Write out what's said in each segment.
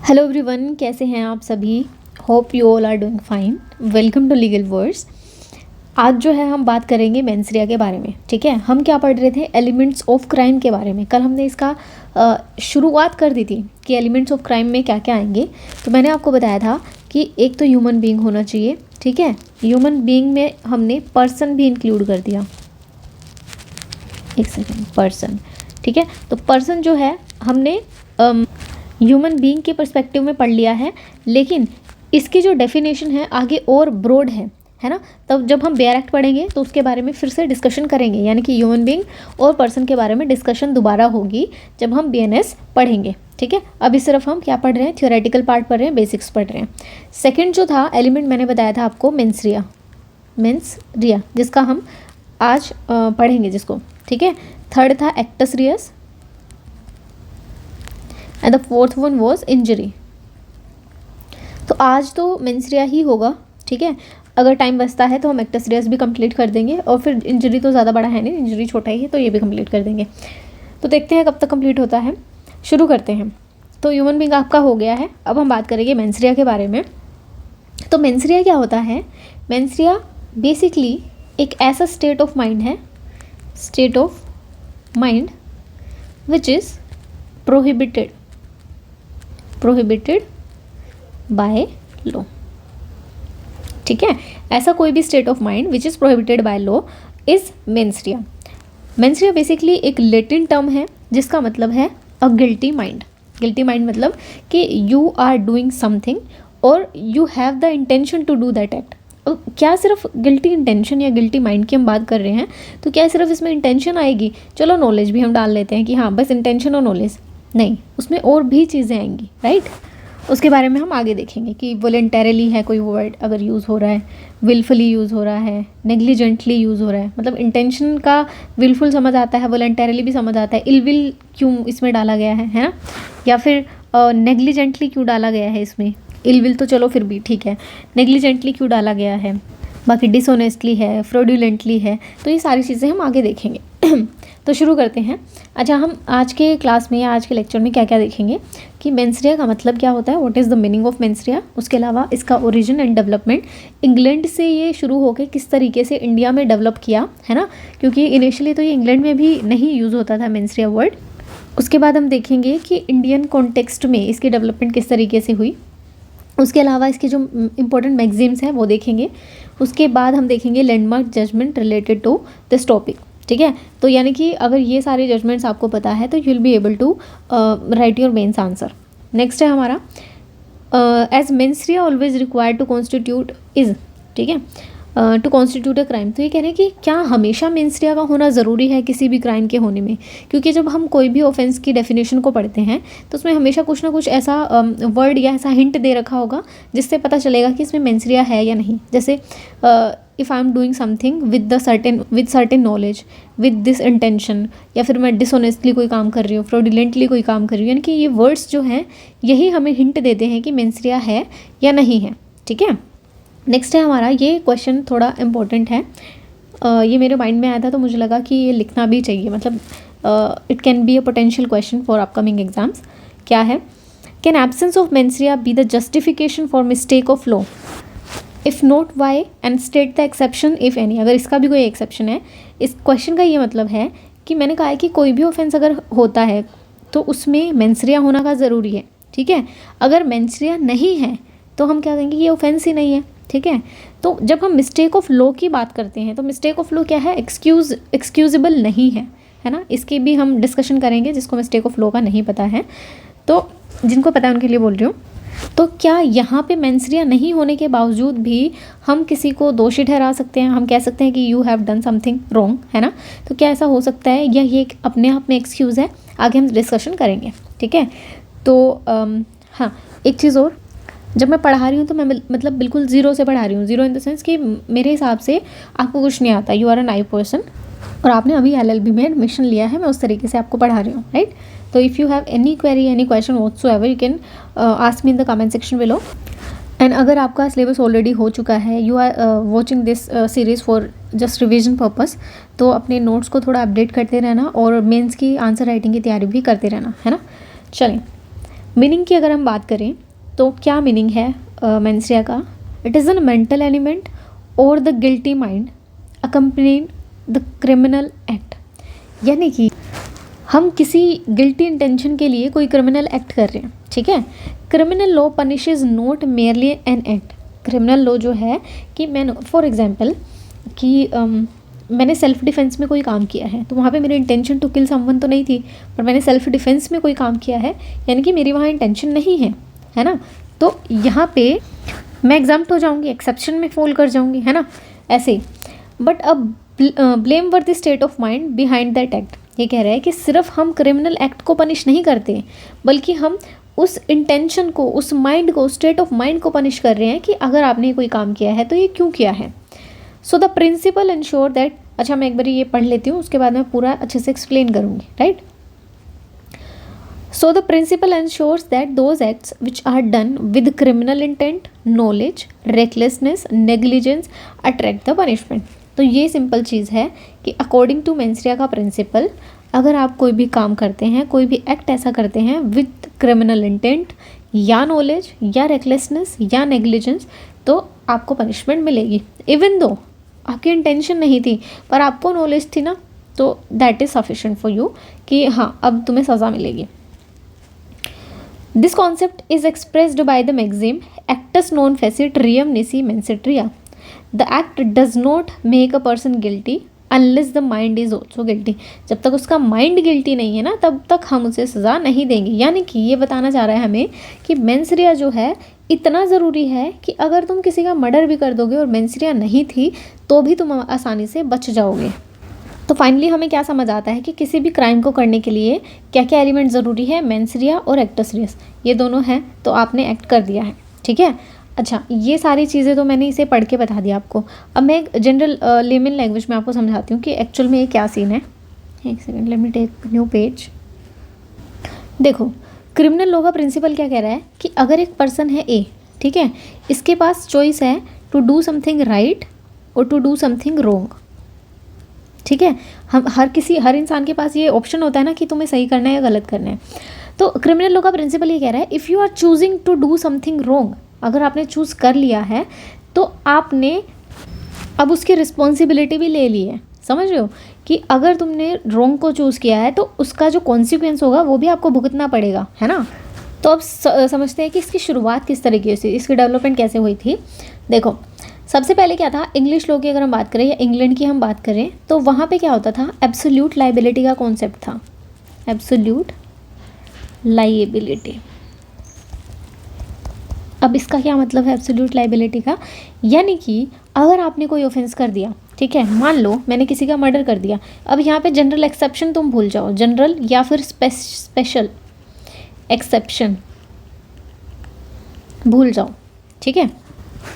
Hello everyone, कैसे हैं आप सभी। Hope you all are doing fine. Welcome to legal words. आज जो है हम बात करेंगे मेंस्ट्रुआ के बारे में। ठीक है, हम क्या पढ़ रहे थे, एलिमेंट्स ऑफ क्राइम के बारे में। कल हमने इसका शुरुआत कर दी थी कि एलिमेंट्स ऑफ क्राइम में क्या क्या आएंगे। तो मैंने आपको बताया था कि एक तो ह्यूमन बीइंग होना चाहिए। ठीक है, ह्यूमन बीइंग में हमने पर्सन भी इंक्लूड कर दिया। एक सेकेंड, पर्सन। ठीक है, तो पर्सन जो है हमने ह्यूमन बीइंग के पर्सपेक्टिव में पढ़ लिया है, लेकिन इसकी जो डेफिनेशन है आगे और ब्रॉड है ना। तब जब हम बेयर एक्ट पढ़ेंगे तो उसके बारे में फिर से डिस्कशन करेंगे, यानी कि ह्यूमन बीइंग और पर्सन के बारे में डिस्कशन दोबारा होगी जब हम बीएनएस पढ़ेंगे। ठीक है, अभी सिर्फ हम क्या पढ़ रहे हैं, थियोरेटिकल पार्ट पढ़ रहे हैं, बेसिक्स पढ़ रहे हैं। सेकेंड जो था एलिमेंट, मैंने बताया था आपको मेंस्ट्रुआ, जिसका हम आज पढ़ेंगे जिसको। ठीक है, थर्ड था actus reus and the fourth one was injury. तो आज तो मेंस्ट्रुआ ही होगा। ठीक है, अगर टाइम बचता है तो हम एक्टस रियस भी कंप्लीट कर देंगे, और फिर इंजरी तो ज़्यादा बड़ा है नहीं, इंजरी छोटा ही है, तो ये भी कंप्लीट कर देंगे। तो देखते हैं कब तक कंप्लीट होता है। शुरू करते हैं। तो ह्यूमन बीइंग आपका हो गया है, अब हम बात करेंगे मेंस्ट्रुआ के बारे में। तो मेंस्ट्रुआ क्या होता है? मेंस्ट्रुआ बेसिकली एक ऐसा स्टेट ऑफ माइंड है, state of mind which is prohibited by law. ठीक है, ऐसा कोई भी state of mind which is prohibited by law is mens rea. Mens rea basically एक लैटिन टर्म है जिसका मतलब है a guilty mind. Guilty mind मतलब कि यू आर डूइंग समथिंग और you have the intention to do that act. क्या सिर्फ गिल्टी इंटेंशन या गिल्टी माइंड की हम बात कर रहे हैं, तो क्या सिर्फ इसमें इंटेंशन आएगी? चलो नॉलेज भी हम डाल लेते हैं कि हाँ बस इंटेंशन और नॉलेज नहीं, उसमें और भी चीज़ें आएंगी, राइट। उसके बारे में हम आगे देखेंगे कि वॉलंटरली है कोई वर्ड अगर यूज़ हो रहा है, विलफुली यूज़ हो रहा है, नेग्लिजेंटली यूज़ हो रहा है। मतलब इंटेंशन का विलफुल समझ आता है, वॉलंटरली भी समझ आता है, इलविल क्यों इसमें डाला गया है ना, या फिर नेग्लिजेंटली क्यों डाला गया है इसमें। इलविल तो चलो फिर भी ठीक है, नेग्लिजेंटली क्यों डाला गया है, बाकी डिसऑनेस्टली है, फ्रॉडुलेंटली है, तो ये सारी चीज़ें हम आगे देखेंगे। तो शुरू करते हैं। अच्छा, हम आज के क्लास में या आज के लेक्चर में क्या क्या देखेंगे कि मेंस्ट्रुआ का मतलब क्या होता है, what is the meaning of mens rea. उसके अलावा इसका ओरिजिन एंड डेवलपमेंट, इंग्लैंड से ये शुरू होकर किस तरीके से इंडिया में डेवलप किया है ना, क्योंकि इनिशियली तो ये इंग्लैंड में भी नहीं यूज़ होता था मेंस्ट्रुआ वर्ड। उसके बाद हम देखेंगे कि इंडियन कॉन्टेक्स्ट में इसकी डेवलपमेंट किस तरीके से हुई। उसके अलावा इसके जो इम्पोर्टेंट मैगजीन्स हैं वो देखेंगे। उसके बाद हम देखेंगे landmark judgment related to this topic. ठीक है, तो यानी कि अगर ये सारे जजमेंट्स आपको पता है तो you will be able to write your mains answer. Next है हमारा is mens rea always required to constitute is. ठीक है, टू कॉन्स्टिट्यूट अ क्राइम। तो ये कह रहे हैं कि क्या हमेशा मेंस्ट्रुआ का होना ज़रूरी है किसी भी क्राइम के होने में, क्योंकि जब हम कोई भी ऑफेंस की डेफिनेशन को पढ़ते हैं तो उसमें हमेशा कुछ ना कुछ ऐसा वर्ड या ऐसा हिंट दे रखा होगा जिससे पता चलेगा कि इसमें मेंस्ट्रुआ है या नहीं। जैसे if I am doing something with certain knowledge, with this intention, या फिर मैं डिसऑनेस्टली कोई काम कर रही हूँ, फ्रॉडुलेंटली कोई काम कर रही हूँ, यानी कि ये वर्ड्स जो हैं यही हमें हिंट देते हैं कि मेंस्ट्रुआ है या नहीं है। ठीक है, नेक्स्ट है हमारा, ये क्वेश्चन थोड़ा इम्पोर्टेंट है। ये मेरे माइंड में आया था तो मुझे लगा कि ये लिखना भी चाहिए, मतलब it can be a potential question for upcoming exams. क्या है, can absence of mens rea be the justification for mistake of law, if not why, and state the exception if any. अगर इसका भी कोई एक्सेप्शन है। इस क्वेश्चन का ये मतलब है कि मैंने कहा है कि कोई भी ऑफेंस अगर होता है तो उसमें मेंस्ट्रुआ होना का ज़रूरी है। ठीक है, अगर मेंस्ट्रुआ नहीं है तो हम क्या कहेंगे, ये ऑफेंस ही नहीं है। ठीक है, तो जब हम मिस्टेक ऑफ लॉ की बात करते हैं तो मिस्टेक ऑफ लॉ क्या है, एक्सक्यूजेबल नहीं है ना। इसकी भी हम डिस्कशन करेंगे जिसको मिस्टेक ऑफ लॉ का नहीं पता है, तो जिनको पता है उनके लिए बोल रही हूँ। तो क्या यहाँ पे मेंस्ट्रुआ नहीं होने के बावजूद भी हम किसी को दोषी ठहरा सकते हैं? हम कह सकते हैं कि you have done something wrong, है ना। तो क्या ऐसा हो सकता है, या ये अपने आप में एक्सक्यूज़ है? आगे हम डिस्कशन करेंगे। ठीक है, तो हाँ, एक चीज़ और, जब मैं पढ़ा रही हूँ तो मैं मतलब बिल्कुल ज़ीरो से पढ़ा रही हूँ। ज़ीरो इन द सेंस कि मेरे हिसाब से आपको कुछ नहीं आता, you are a naive person और आपने अभी LLB में एडमिशन लिया है, मैं उस तरीके से आपको पढ़ा रही हूँ, राइट। तो if you have any query, any question whatsoever, you can ask me in the comment section below. And अगर आपका सिलेबस ऑलरेडी हो चुका है, you are watching this series for just revision purpose, तो अपने नोट्स को थोड़ा अपडेट करते रहना और मेंस की आंसर राइटिंग की तैयारी भी करते रहना, है ना। चलें, मीनिंग की अगर हम बात करें तो क्या मीनिंग है मेंस्ट्रिया का? It is an mental element और the guilty mind accompanied the criminal act. यानी कि हम किसी गिल्टी इंटेंशन के लिए कोई क्रिमिनल एक्ट कर रहे हैं, ठीक है। Criminal law punishes not merely an act. Criminal law जो है कि मैंने फॉर एग्जांपल कि मैंने सेल्फ डिफेंस में कोई काम किया है, तो वहाँ पे मेरी इंटेंशन टू किल समवन तो नहीं थी, पर मैंने सेल्फ डिफेंस में कोई काम किया है, यानी कि मेरी वहाँ इंटेंशन नहीं है ना। तो यहाँ पे मैं एग्जाम्प्ट हो जाऊँगी, एक्सेप्शन में फॉल कर जाऊँगी, है ना, ऐसे। बट अब ब्लेम वर्दी state of mind behind that act. ये कह रहा है कि सिर्फ हम क्रिमिनल एक्ट को पनिश नहीं करते, बल्कि हम उस इंटेंशन को, उस माइंड को, स्टेट ऑफ माइंड को पनिश कर रहे हैं कि अगर आपने कोई काम किया है तो ये क्यों किया है। So the principle ensure that, अच्छा मैं एक बार ये पढ़ लेती हूँ, उसके बाद मैं पूरा अच्छे से एक्सप्लेन करूँगी, right. So the principle ensures that those acts which are done with criminal intent, knowledge, recklessness, negligence attract the punishment. तो ये सिंपल चीज़ है कि अकॉर्डिंग टू मेंस्ट्रिया का प्रिंसिपल, अगर आप कोई भी काम करते हैं, कोई भी एक्ट ऐसा करते हैं विद क्रिमिनल इंटेंट या नॉलेज या रेकलेसनेस या नेग्लिजेंस, तो आपको पनिशमेंट मिलेगी। इवन दो आपकी इंटेंशन नहीं थी पर आपको नॉलेज थी ना, तो that is sufficient for you कि हाँ अब तुम्हें सज़ा मिलेगी। This concept is expressed by the maxim actus non facit reum nisi mens sit rea. The act does not make a person guilty unless the mind is also guilty. जब तक उसका mind guilty नहीं है ना, तब तक हम उसे सज़ा नहीं देंगे। यानी कि ये बताना चाह रहा है हमें कि मेंस्ट्रिया जो है इतना ज़रूरी है कि अगर तुम किसी का मर्डर भी कर दोगे और मेंस्ट्रिया नहीं थी तो भी तुम आसानी से बच जाओगे। तो फाइनली हमें क्या समझ आता है कि किसी भी क्राइम को करने के लिए क्या क्या एलिमेंट ज़रूरी है? मेंस्ट्रिया और एक्टस रियस, ये दोनों हैं, तो आपने एक्ट कर दिया है, ठीक है। अच्छा, ये सारी चीज़ें तो मैंने इसे पढ़ के बता दिया आपको। अब मैं एक जनरल लेमन लैंग्वेज में आपको समझाती हूँ कि एक्चुअल में ये क्या सीन है। एक second, let me take new page. देखो, क्रिमिनल लॉ का प्रिंसिपल क्या कह रहा है कि अगर एक पर्सन है ए, ठीक है, इसके पास चॉइस है टू डू समथिंग राइट और टू डू समथिंग रॉन्ग, ठीक है। हम हर इंसान के पास ये ऑप्शन होता है ना कि तुम्हें सही करना है या गलत करना है। तो क्रिमिनल लॉ का प्रिंसिपल ये कह रहा है, if you are choosing to do something wrong, अगर आपने चूज़ कर लिया है तो आपने अब उसकी रिस्पॉन्सिबिलिटी भी ले ली है। समझ रहे हो कि अगर तुमने रॉन्ग को चूज़ किया है तो उसका जो कॉन्सिक्वेंस होगा वो भी आपको भुगतना पड़ेगा, है ना। तो अब समझते हैं कि इसकी शुरुआत किस तरीके से, इसकी डेवलपमेंट कैसे हुई थी। देखो, सबसे पहले क्या था, इंग्लिश लॉ की अगर हम बात करें या इंग्लैंड की हम बात करें तो वहाँ पे क्या होता था, एब्सोल्यूट लायबिलिटी का कॉन्सेप्ट था। Absolute liability. अब इसका क्या मतलब है एब्सोल्यूट लायबिलिटी का? यानी कि अगर आपने कोई ऑफेंस कर दिया, ठीक है, मान लो मैंने किसी का मर्डर कर दिया, अब यहाँ पे जनरल एक्सेप्शन तुम भूल जाओ, जनरल या फिर स्पेशल एक्सेप्शन भूल जाओ, ठीक है।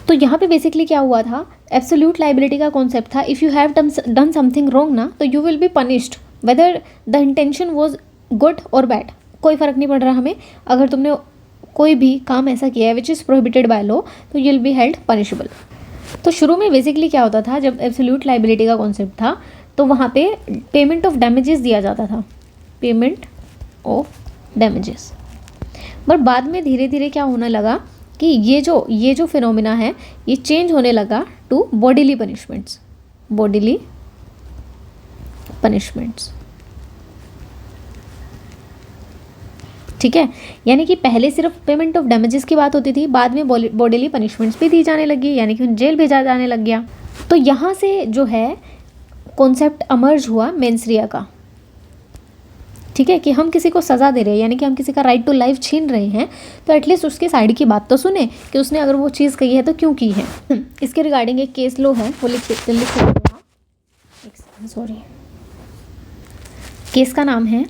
तो यहाँ पे बेसिकली क्या हुआ था, एब्सोल्यूट लायबिलिटी का कॉन्सेप्ट था, if you have done something wrong ना, तो you will be punished whether the intention was good और बैड, कोई फ़र्क नहीं पड़ रहा हमें। अगर तुमने कोई भी काम ऐसा किया है which is prohibited by law, तो you will be held punishable. तो शुरू में बेसिकली क्या होता था, जब एब्सोल्यूट लायबिलिटी का कॉन्सेप्ट था तो वहाँ पे पेमेंट ऑफ डैमेजेस दिया जाता था, पेमेंट ऑफ डैमेजेस। बट बाद में धीरे धीरे क्या होने लगा कि ये जो फिनोमिना है ये चेंज होने लगा to bodily punishments, bodily punishments, ठीक है। यानी कि पहले सिर्फ पेमेंट ऑफ डैमेजेस की बात होती थी, बाद में बॉडीली पनिशमेंट्स भी दी जाने लगी, यानी कि जेल भेजा जाने लग गया। तो यहाँ से जो है कॉन्सेप्ट अमर्ज हुआ मेंस्ट्रिया का, ठीक है, कि हम किसी को सज़ा दे रहे हैं, यानी कि हम किसी का राइट टू लाइफ छीन रहे हैं, तो एटलीस्ट उसके साइड की बात तो सुने कि उसने अगर वो चीज़ कही है तो क्यों की है। इसके रिगार्डिंग एक केस लो है, वो लिख सॉरी, केस का नाम है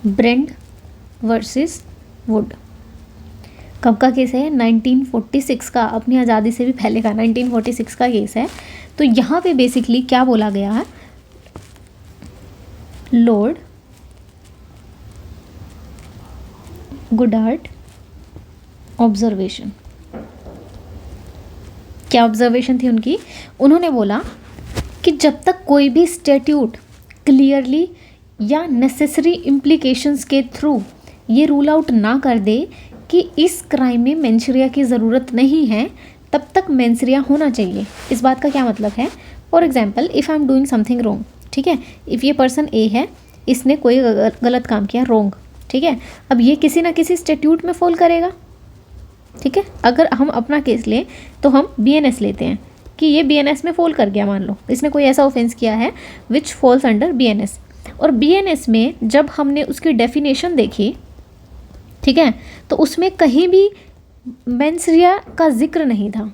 ब्रेंड वर्सेस वुड। कब का केस है? 1946 का, अपनी आज़ादी से भी पहले का 1946 का केस है। तो यहाँ पे बेसिकली क्या बोला गया है, लॉर्ड गुडार्ट ऑब्जर्वेशन, क्या ऑब्जर्वेशन थी उनकी? उन्होंने बोला कि जब तक कोई भी स्टैट्यूट क्लियरली या नेसेसरी इम्प्लीकेशंस के थ्रू ये रूल आउट ना कर दे कि इस क्राइम में मेंस्ट्रुआ की ज़रूरत नहीं है, तब तक मेंस्ट्रुआ होना चाहिए। इस बात का क्या मतलब है? For example, if I am doing something wrong, ठीक है, इफ़ ये पर्सन ए है, इसने कोई गलत काम किया, रॉन्ग, ठीक है, अब ये किसी ना किसी स्टैट्यूट में फॉल करेगा, ठीक है। अगर हम अपना केस लें तो हम BNS लेते हैं कि ये BNS में फॉल कर गया, मान लो इसने कोई ऐसा ऑफेंस किया है विच फॉल्स अंडर BNS, और BNS में जब हमने उसकी डेफिनेशन देखी, ठीक है, तो उसमें कहीं भी मेंस्ट्रुआ का जिक्र नहीं था।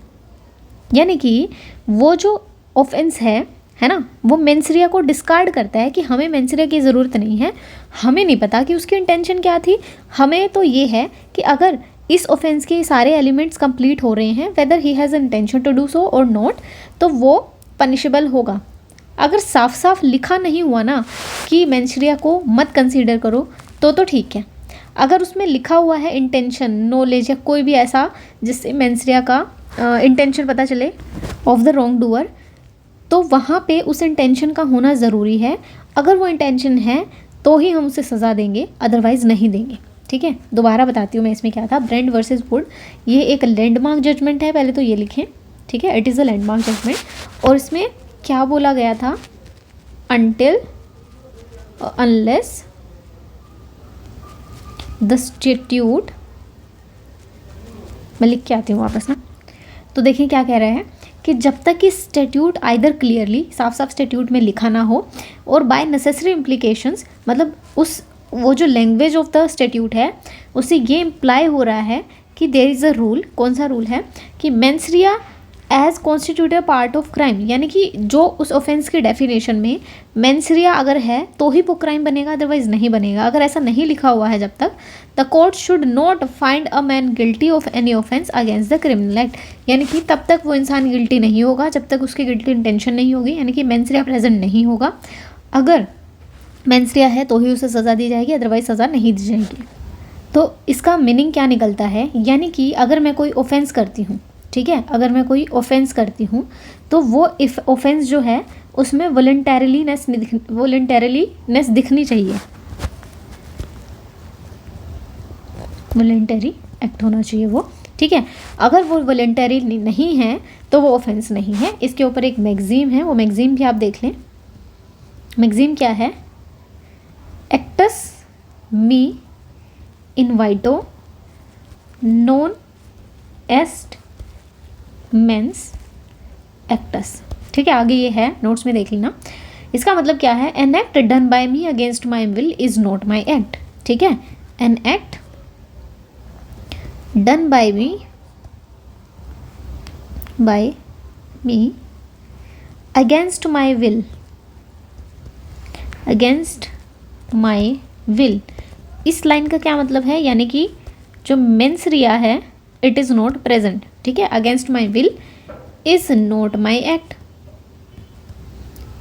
यानी कि वो जो ऑफेंस है ना, वो मेंस्ट्रुआ को डिस्कार्ड करता है कि हमें मेंस्ट्रुआ की ज़रूरत नहीं है, हमें नहीं पता कि उसकी इंटेंशन क्या थी, हमें तो ये है कि अगर इस ऑफेंस के सारे एलिमेंट्स कंप्लीट हो रहे हैं, whether he has intention to do so और नॉट, तो वो पनिशेबल होगा। अगर साफ साफ लिखा नहीं हुआ ना कि मेंस्ट्रुआ को मत कंसीडर करो तो ठीक है। अगर उसमें लिखा हुआ है इंटेंशन, नॉलेज या कोई भी ऐसा जिससे मेंस्ट्रुआ का इंटेंशन पता चले ऑफ द रॉन्ग डूअर, तो वहाँ पे उस इंटेंशन का होना ज़रूरी है। अगर वो इंटेंशन है तो ही हम उसे सज़ा देंगे, अदरवाइज़ नहीं देंगे, ठीक है। दोबारा बताती हूँ मैं इसमें क्या था। ब्रेंड वर्सेस वुड, ये एक लैंडमार्क जजमेंट है, पहले तो ये लिखें, ठीक है, it is a landmark judgment. और इसमें क्या बोला गया था? अनटिल अनलेस द स्टैट्यूट, मैं लिख के आती हूँ वापस ना, तो देखें क्या कह रहा है कि जब तक कि स्टैट्यूट आइदर क्लियरली, साफ साफ स्टैट्यूट में लिखा ना हो, और बाय नेसेसरी इम्प्लीकेशंस, मतलब वो जो लैंग्वेज ऑफ द स्टैट्यूट है उससे ये इम्प्लाई हो रहा है कि देयर इज़ अ रूल। कौन सा रूल है? कि mens rea is constitute a part of crime, यानी कि जो उस ऑफेंस की डेफिनेशन में मेंस्ट्रुआ अगर है तो ही वो क्राइम बनेगा, अदरवाइज नहीं बनेगा। अगर ऐसा नहीं लिखा हुआ है जब तक, the court should not find a man guilty of any offence against the criminal act, यानी कि तब तक वो इंसान गिल्टी नहीं होगा जब तक उसकी गिल्टी इंटेंशन नहीं होगी, यानी कि मेंस्ट्रुआ प्रेजेंट नहीं होगा। अगर मेंस्ट्रुआ है तो ही उसे सज़ा दी जाएगी, अदरवाइज सज़ा नहीं दी जाएगी। तो इसका मीनिंग क्या निकलता है? यानी कि अगर मैं कोई ऑफेंस करती हूँ, ठीक है, अगर मैं कोई ऑफेंस करती हूँ तो वो इफ ऑफेंस जो है उसमें वॉलंटरीलीनेस दिखनी चाहिए, वॉलंटरी एक्ट होना चाहिए वो, ठीक है। अगर वो वॉलंटरी नहीं है तो वो ऑफेंस नहीं है। इसके ऊपर एक मैगजीम है, वो मैगजीम भी आप देख लें। मैगजीम क्या है? एक्टस मी इनवाइटो नॉन एस्ट मेंस एक्टस, ठीक है। आगे ये है, नोट्स में देख लेना। इसका मतलब क्या है? An act done by me against my will is not my act, ठीक है। An act done by me against my will, इस लाइन का क्या मतलब है? यानी कि जो मेंस्ट्रुआ है इट इज़ नॉट प्रेजेंट, ठीक है, against my will is not my act.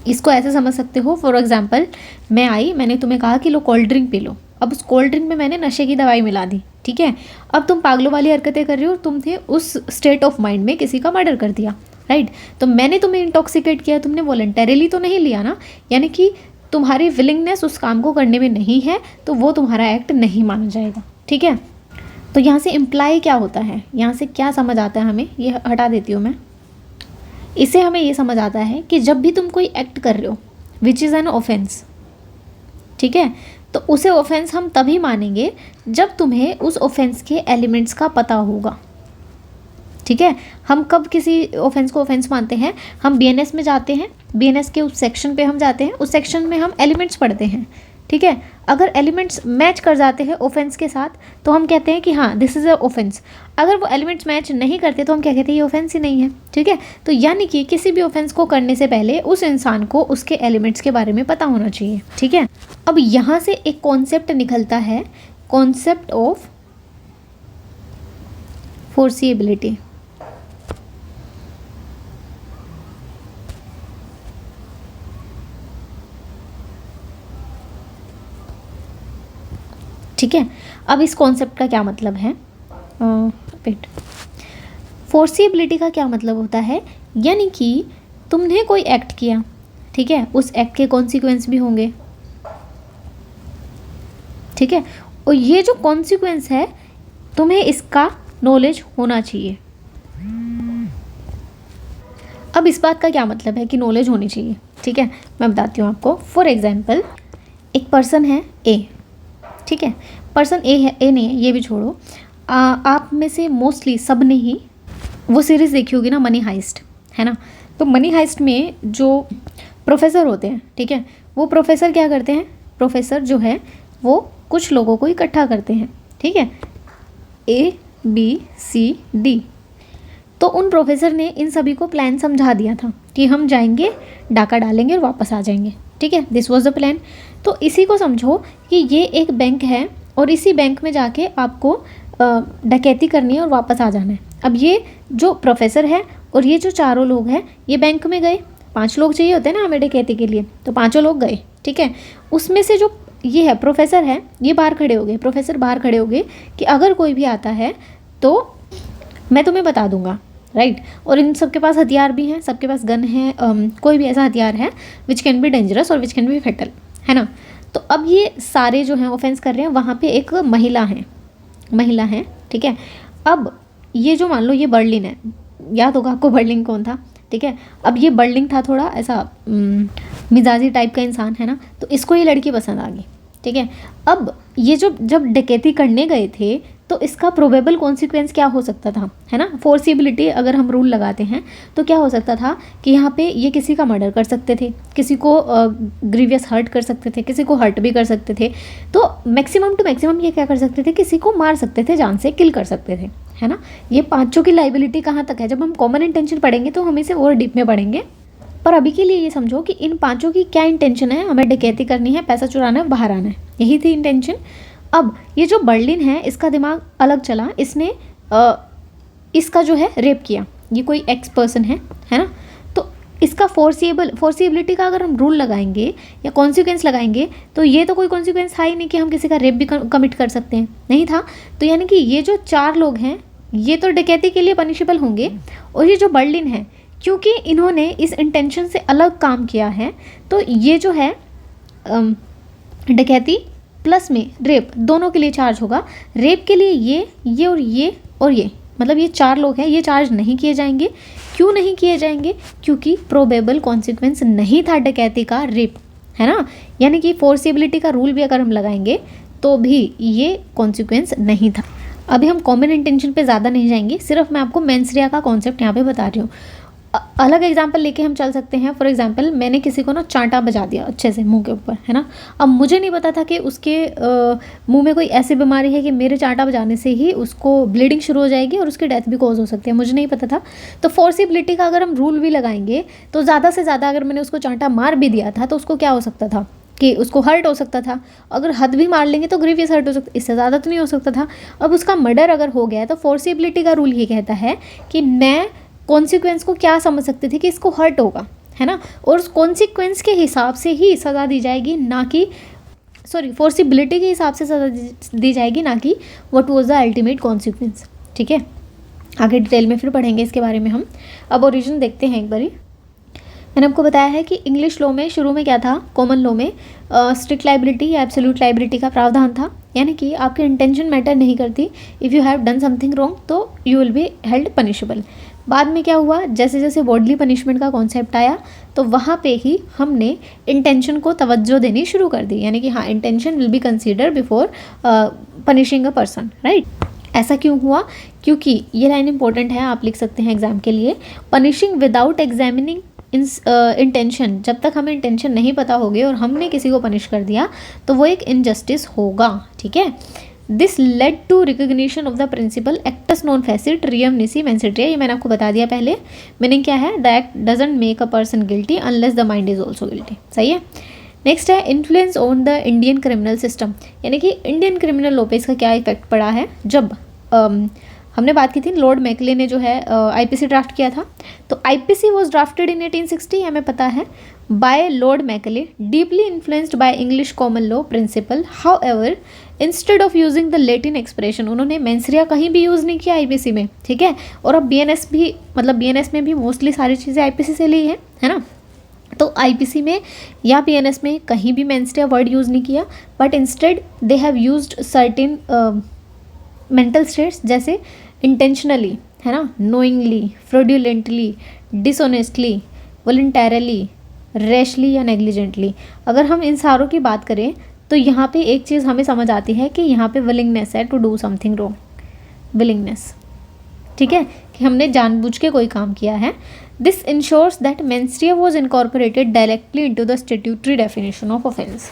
इसको ऐसे समझ सकते हो, फॉर एग्जाम्पल मैं आई, मैंने तुम्हें कहा कि लो कोल्ड ड्रिंक पी लो, अब उस कोल्ड ड्रिंक में मैंने नशे की दवाई मिला दी, ठीक है। अब तुम पागलों वाली हरकतें कर रही हो, तुम थे उस स्टेट ऑफ माइंड में किसी का मर्डर कर दिया, राइट। तो मैंने तुम्हें इंटॉक्सिकेट किया, तुमने वॉलंटरीली तो नहीं लिया ना, यानी कि तुम्हारी विलिंगनेस उस काम को करने में नहीं है, तो वो तुम्हारा एक्ट नहीं माना जाएगा, ठीक है। तो यहाँ से इम्प्लाई क्या होता है, यहाँ से क्या समझ आता है हमें, ये हटा देती हूँ मैं। इससे हमें ये समझ आता है कि जब भी तुम कोई एक्ट कर रहे हो विच इज़ एन ऑफेंस, ठीक है, तो उसे ऑफेंस हम तभी मानेंगे जब तुम्हें उस ऑफेंस के एलिमेंट्स का पता होगा, ठीक है। हम कब किसी ऑफेंस को ऑफेंस मानते हैं? हम BNS में जाते हैं, BNS के उस सेक्शन पे हम जाते हैं, उस सेक्शन में हम एलिमेंट्स पढ़ते हैं, ठीक है। अगर एलिमेंट्स मैच कर जाते हैं ऑफेंस के साथ तो हम कहते हैं कि हाँ दिस इज़ अ ऑफेंस। अगर वो एलिमेंट्स मैच नहीं करते तो हम क्या कहते हैं? ये ऑफेंस ही नहीं है, ठीक है। तो यानी कि किसी भी ऑफेंस को करने से पहले उस इंसान को उसके एलिमेंट्स के बारे में पता होना चाहिए, ठीक है। अब यहाँ से एक कॉन्सेप्ट निकलता है, कॉन्सेप्ट ऑफ फोर्सिएबिलिटी, ठीक है। अब इस कॉन्सेप्ट का क्या मतलब है? वेट, फोर्सिएबिलिटी का क्या मतलब होता है? यानी कि तुमने कोई एक्ट किया, ठीक है, उस एक्ट के कॉन्सिक्वेंस भी होंगे, ठीक है, और ये जो कॉन्सिक्वेंस है तुम्हें इसका नॉलेज होना चाहिए। अब इस बात का क्या मतलब है कि नॉलेज होनी चाहिए, ठीक है, मैं बताती हूँ आपको। फॉर एग्जाम्पल एक पर्सन है ए, ठीक है, पर्सन ए है, ए नहीं है ये भी छोड़ो, आप में से मोस्टली सब ने ही वो सीरीज़ देखी होगी ना, मनी हाइस्ट, है ना। तो मनी हाइस्ट में जो प्रोफेसर होते हैं, ठीक है, वो प्रोफेसर क्या करते हैं, प्रोफेसर जो है वो कुछ लोगों को इकट्ठा करते हैं, ठीक है, ए बी सी डी। तो उन प्रोफेसर ने इन सभी को प्लान समझा दिया था कि हम जाएंगे, डाका डालेंगे और वापस आ जाएंगे, ठीक है, दिस वाज द प्लान। तो इसी को समझो कि ये एक बैंक है और इसी बैंक में जाके आपको डकैती करनी है और वापस आ जाना है। अब ये जो प्रोफेसर है और ये जो चारों लोग हैं ये बैंक में गए, 5 लोग चाहिए होते हैं ना हमें डकैती के लिए, तो 5 लोग गए, ठीक है। उसमें से जो ये है प्रोफेसर है, ये बाहर खड़े हो गए, प्रोफेसर बाहर खड़े हो गए कि अगर कोई भी आता है तो मैं तुम्हें बता दूंगा, राइट। और इन सबके पास हथियार भी हैं, सबके पास गन है, कोई भी ऐसा हथियार है विच कैन बी डेंजरस और विच कैन बी फेटल, है ना। तो अब ये सारे जो हैं ऑफेंस कर रहे हैं, वहाँ पे एक महिला है, ठीक है। अब ये जो मान लो ये बर्लिन है, याद होगा आपको बर्लिन कौन था, ठीक है। अब ये बर्लिन था थोड़ा ऐसा मिजाजी टाइप का इंसान, है ना, तो इसको ये लड़की पसंद आ गई, ठीक है। अब ये जब डकैती करने गए थे तो इसका प्रोबेबल कॉन्सिक्वेंस क्या हो सकता था, है ना, फोर्सिबिलिटी अगर हम रूल लगाते हैं तो क्या हो सकता था कि यहाँ पे ये किसी का मर्डर कर सकते थे, किसी को ग्रीवियस हर्ट कर सकते थे, किसी को हर्ट भी कर सकते थे। तो मैक्सिमम टू मैक्सिमम ये क्या कर सकते थे, किसी को मार सकते थे, जान से किल कर सकते थे, है ना। ये 5 की लाइबिलिटी कहाँ तक है, जब हम कॉमन इंटेंशन पढ़ेंगे तो हम इसे और डीप में पढ़ेंगे। पर अभी के लिए ये समझो कि इन 5 की क्या इंटेंशन है, हमें डकैती करनी है, पैसा चुराना है, बाहर आना है, यही थी इंटेंशन। अब ये जो बर्लिन है इसका दिमाग अलग चला, इसने इसका जो है रेप किया, ये कोई एक्स पर्सन है ना। तो इसका फोर्सिबिलिटी का अगर हम रूल लगाएंगे या कॉन्सिक्वेंस लगाएंगे तो ये तो कोई कॉन्सिक्वेंस था ही नहीं कि हम किसी का रेप भी कमिट कर सकते हैं, नहीं था। तो यानी कि ये जो 4 लोग हैं ये तो डकैती के लिए पनिशेबल होंगे, और ये जो बर्लिन है क्योंकि इन्होंने इस इंटेंशन से अलग काम किया है तो ये जो है डकैती प्लस में रेप दोनों के लिए चार्ज होगा। रेप के लिए ये और ये मतलब ये 4 लोग हैं, ये चार्ज नहीं किए जाएंगे। क्यों नहीं किए जाएंगे, क्योंकि प्रोबेबल कॉन्सिक्वेंस नहीं था डकैती का, रेप, है ना। यानी कि फोर्सिबिलिटी का रूल भी अगर हम लगाएंगे तो भी ये कॉन्सिक्वेंस नहीं था। अभी हम कॉमन इंटेंशन पे ज़्यादा नहीं जाएंगे, सिर्फ मैं आपको मेंस रिया का कॉन्सेप्ट यहाँ पे बता रही हूँ। अलग एग्जाम्पल लेके हम चल सकते हैं। फॉर एग्जाम्पल मैंने किसी को ना चांटा बजा दिया अच्छे से मुंह के ऊपर, है ना। अब मुझे नहीं पता था कि उसके मुंह में कोई ऐसी बीमारी है कि मेरे चांटा बजाने से ही उसको ब्लीडिंग शुरू हो जाएगी और उसकी डेथ भी कॉज हो सकती है, मुझे नहीं पता था। तो फोर्सिबिलिटी का अगर हम रूल भी लगाएंगे तो ज़्यादा से ज़्यादा अगर मैंने उसको चांटा मार भी दिया था तो उसको क्या हो सकता था कि उसको हर्ट हो सकता था। अगर हद भी मार लेंगे तो ग्रीवियस हर्ट हो सकता, इससे ज़्यादा तो नहीं हो सकता था। अब उसका मर्डर अगर हो गया तो फोर्सिबिलिटी का रूल ये कहता है कि मैं कॉन्सिक्वेंस को क्या समझ सकते थे कि इसको हर्ट होगा, है ना, और उस कॉन्सिक्वेंस के हिसाब से ही सज़ा दी जाएगी, ना कि फोर्सिबिलिटी के हिसाब से सज़ा दी जाएगी, ना कि what was the ultimate consequence, ठीक है। आगे डिटेल में फिर पढ़ेंगे इसके बारे में हम। अब ओरिजिन देखते हैं एक बारी। मैंने आपको बताया है कि इंग्लिश लॉ में शुरू में क्या था, कॉमन लॉ में स्ट्रिक्ट लाइबिलिटी या एब्सोल्यूट लाइबिलिटी का प्रावधान था, यानी कि आपकी इंटेंशन मैटर नहीं करती। If you have done something wrong तो you will be held punishable. बाद में क्या हुआ, जैसे जैसे बॉडली पनिशमेंट का कॉन्सेप्ट आया तो वहाँ पे ही हमने इंटेंशन को तवज्जो देनी शुरू कर दी, यानी कि हाँ intention will be consider before punishing a person, right. ऐसा क्यों हुआ, क्योंकि ये लाइन इंपॉर्टेंट है, आप लिख सकते हैं एग्जाम के लिए। पनिशिंग विदाउट एग्जामिनिंग इंटेंशन, जब तक हमें इंटेंशन नहीं पता होगी और हमने किसी को पनिश कर दिया तो वो एक इनजस्टिस होगा, ठीक है। This led to recognition of the principle actus non facit reum nisi mens sit rea, ये मैंने आपको बता दिया पहले। मीनिंग क्या है, the act doesn't make a person guilty unless the mind is also guilty, सही है। नेक्स्ट है influence on the Indian criminal system, यानी कि इंडियन क्रिमिनल लॉ पे इसका क्या इफेक्ट पड़ा है। जब हमने बात की थी लॉर्ड मैकले ने जो है आईपीसी ड्राफ्ट किया था, तो आईपीसी वाज ड्राफ्टेड इन 1860, हमें पता है, by Lord Macaulay, deeply influenced by English common law principle. However instead of using the Latin expression, उन्होंने मेंसरिया कहीं भी यूज़ नहीं किया आईपीसी में, ठीक है। और अब बीएनएस भी, मतलब बीएनएस में भी मोस्टली सारी चीज़ें आईपीसी से ली है ना। तो आईपीसी में या पीएनएस में कहीं भी मेंस्ट्रिया वर्ड यूज़ नहीं किया, but instead they have used certain mental states, जैसे इंटेंशनली, है ना, knowingly, fraudulently, dishonestly, voluntarily, rashly या नेग्लिजेंटली। अगर हम इन सारों की बात करें तो यहाँ पे एक चीज़ हमें समझ आती है कि यहाँ पे विलिंगनेस है to do something wrong, willingness, ठीक है, कि हमने जानबूझ के कोई काम किया है। This ensures that mens rea was incorporated directly into the statutory definition of offence.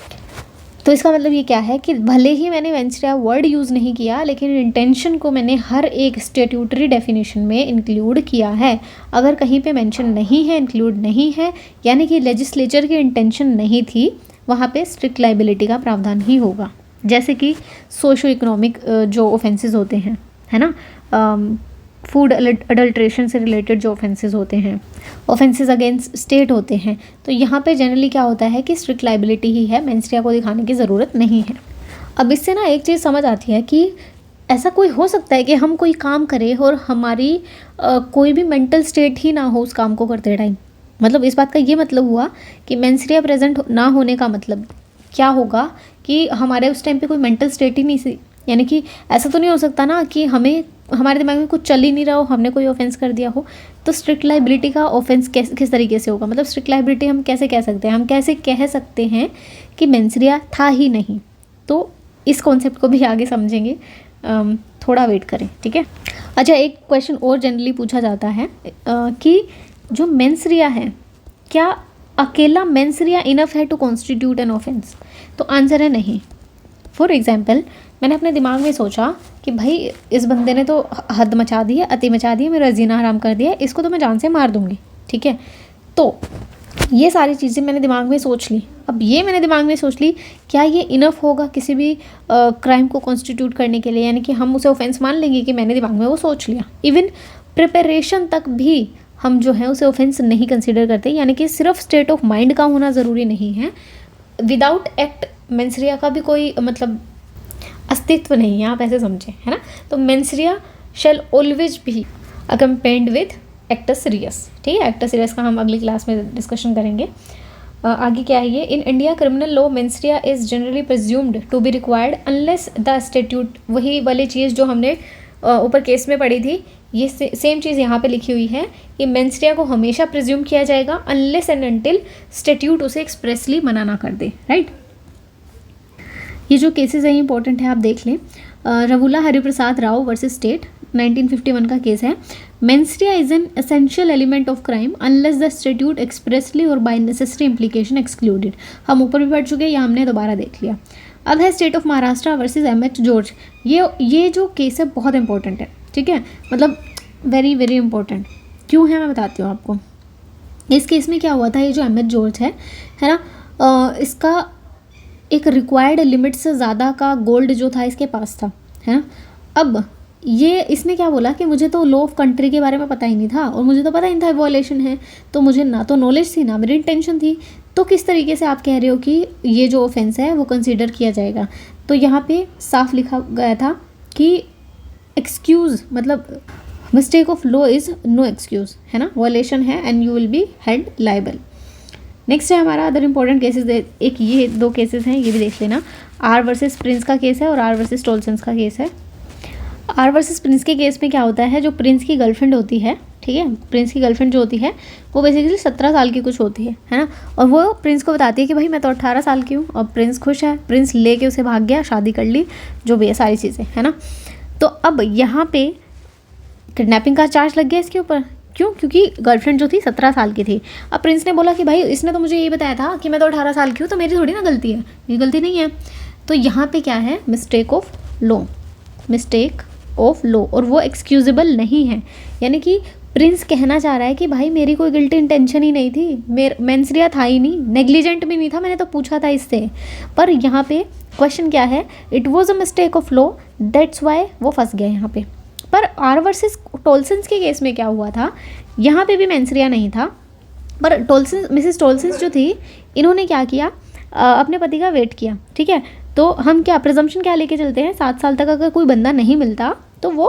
तो इसका मतलब ये क्या है कि भले ही मैंने मेंस्ट्रिया वर्ड यूज़ नहीं किया, लेकिन इंटेंशन को मैंने हर एक स्टैट्यूटरी डेफिनेशन में इंक्लूड किया है। अगर कहीं पे मेंशन नहीं है, इंक्लूड नहीं है, यानी कि लेजिस्लेचर की इंटेंशन नहीं थी, वहाँ पे स्ट्रिक्ट लाइबिलिटी का प्रावधान ही होगा। जैसे कि सोशो इकोनॉमिक जो ऑफेंसेस होते हैं, है ना, फूड अडल्ट्रेशन से रिलेटेड जो ऑफेंसेस होते हैं, ऑफेंसेस अगेंस्ट स्टेट होते हैं, तो यहाँ पे जनरली क्या होता है कि स्ट्रिक्ट लाइबिलिटी ही है, मेंस्ट्रिया को दिखाने की ज़रूरत नहीं है। अब इससे ना एक चीज़ समझ आती है कि ऐसा कोई हो सकता है कि हम कोई काम करें और हमारी कोई भी मेंटल स्टेट ही ना हो उस काम को करते टाइम। मतलब इस बात का ये मतलब हुआ कि मेंस्ट्रिया प्रेजेंट ना होने का मतलब क्या होगा कि हमारे उस टाइम पे कोई मेंटल स्टेट ही नहीं थी। यानी कि ऐसा तो नहीं हो सकता ना कि हमें हमारे दिमाग में कुछ चल ही नहीं रहा हो, हमने कोई ऑफेंस कर दिया हो। तो स्ट्रिक्ट लाइबिलिटी का ऑफेंस किस तरीके से होगा, मतलब स्ट्रिक्ट लाइबिलिटी हम कैसे कह सकते हैं, हम कैसे कह सकते हैं कि मेंस्ट्रिया था ही नहीं। तो इस कॉन्सेप्ट को भी आगे समझेंगे, थोड़ा वेट करें, ठीक है। अच्छा, एक क्वेश्चन और जनरली पूछा जाता है कि जो मेंस्ट्रिया है, क्या अकेला मेंस्ट्रिया इनफ है टू कॉन्स्टिट्यूट एन ऑफेंस? तो आंसर है नहीं। फॉर एग्जाम्पल, मैंने अपने दिमाग में सोचा कि भाई इस बंदे ने तो हद मचा दी है, अति मचा दी है, मेरा जीना हराम कर दिया है, इसको तो मैं जान से मार दूंगी, ठीक है। तो ये सारी चीज़ें मैंने दिमाग में सोच ली। अब ये मैंने दिमाग में सोच ली, क्या ये इनफ होगा किसी भी क्राइम को कॉन्स्टिट्यूट करने के लिए? यानी कि हम उसे ऑफेंस मान लेंगे कि मैंने दिमाग में वो सोच लिया। इवन प्रिपरेशन तक भी हम जो है उसे ऑफेंस नहीं कंसिडर करते, यानी कि सिर्फ स्टेट ऑफ माइंड का होना ज़रूरी नहीं है। विदाउट एक्ट मेंस्ट्रिया का भी कोई मतलब अस्तित्व नहीं है, आप ऐसे समझें, है ना। तो mens rea shall always be accompanied with actus reus, ठीक है। एक्टस सीरियस का हम अगली क्लास में डिस्कशन करेंगे। आगे क्या है ये, in India criminal law mens rea is generally presumed to be required unless the statute, वही वाली चीज़ जो हमने ऊपर केस में पढ़ी थी, ये सेम चीज़ यहाँ पे लिखी हुई है कि मेंस्ट्रिया को हमेशा प्रिज्यूम किया जाएगा अनलेस एंड अनटिल स्टैट्यूट उसे एक्सप्रेसली मना ना कर दे, राइट। ये जो केसेस हैं इंपॉर्टेंट है, आप देख लें। रघुला हरिप्रसाद राव वर्सेस स्टेट 1951 का केस है। Mens rea is an essential element of crime unless the statute expressly और बाय नेसेसरी इम्प्लीकेशन एक्सक्लूडेड। हम ऊपर भी पढ़ चुके हैं, या हमने दोबारा देख लिया। अब है state of Maharashtra versus MH George. ये जो केस है बहुत इंपॉर्टेंट है, ठीक है, मतलब वेरी वेरी इंपॉर्टेंट। क्यों है मैं बताती हूँ आपको। इस केस में क्या हुआ था, ये जो एमएच जॉर्ज है ना, इसका एक रिक्वायर्ड लिमिट से ज़्यादा का गोल्ड जो था इसके पास था, है ना। अब ये इसने क्या बोला कि मुझे तो लॉ ऑफ कंट्री के बारे में पता ही नहीं था, और मुझे तो पता ही नहीं था वॉयलेशन है, तो मुझे ना तो नॉलेज थी ना मेरी इंटेंशन थी। तो किस तरीके से आप कह रहे हो कि ये जो ऑफेंस है वो कंसीडर किया जाएगा? तो यहाँ पे साफ लिखा गया था कि एक्सक्यूज़, मतलब mistake of law is no excuse, है ना, वॉयलेशन है and you will be held liable. Next है हमारा अदर इंपॉर्टेंट केसेस, एक ये 2 केसेस हैं, ये भी देख लेना। आर वर्सेस प्रिंस का केस है और आर वर्सेस टोलसन्स का केस है। आर वर्सेस प्रिंस के केस में क्या होता है, जो प्रिंस की गर्लफ्रेंड होती है, ठीक है, प्रिंस की गर्लफ्रेंड जो होती है वो बेसिकली 17 साल की कुछ होती है ना, और वो प्रिंस को बताती है कि भाई मैं तो 18 साल की हूँ। और प्रिंस खुश है, प्रिंस लेके उसे भाग गया, शादी कर ली, जो भी है सारी चीज़ें, है ना। तो अब यहाँ पे किडनैपिंग का चार्ज लग गया इसके ऊपर। क्यों? क्योंकि गर्लफ्रेंड जो थी 17 साल की थी। अब प्रिंस ने बोला कि भाई इसने तो मुझे ये बताया था कि मैं तो 18 साल की हूँ, तो मेरी थोड़ी ना गलती है, ये गलती नहीं है। तो यहाँ पे क्या है, mistake of law, mistake of law, और वो एक्सक्यूजेबल नहीं है। यानी कि प्रिंस कहना चाह रहा है कि भाई मेरी कोई गिल्टी इंटेंशन ही नहीं थी, मेंस्ट्रिया था ही नहीं, नेग्लिजेंट भी नहीं था, मैंने तो पूछा था इससे। पर यहाँ पे क्वेश्चन क्या है, it was a mistake of law, that's why वो फंस गया यहाँ पे। पर आर वर्सेस टोलसन्स के केस में क्या हुआ था, यहाँ पे भी मेंस्ट्रिया नहीं था, पर मिसेस टोलसन्स जो थी, इन्होंने क्या किया, अपने पति का वेट किया, ठीक है। तो हम क्या प्रिजम्पशन क्या लेके चलते हैं, 7 साल तक अगर कोई बंदा नहीं मिलता तो वो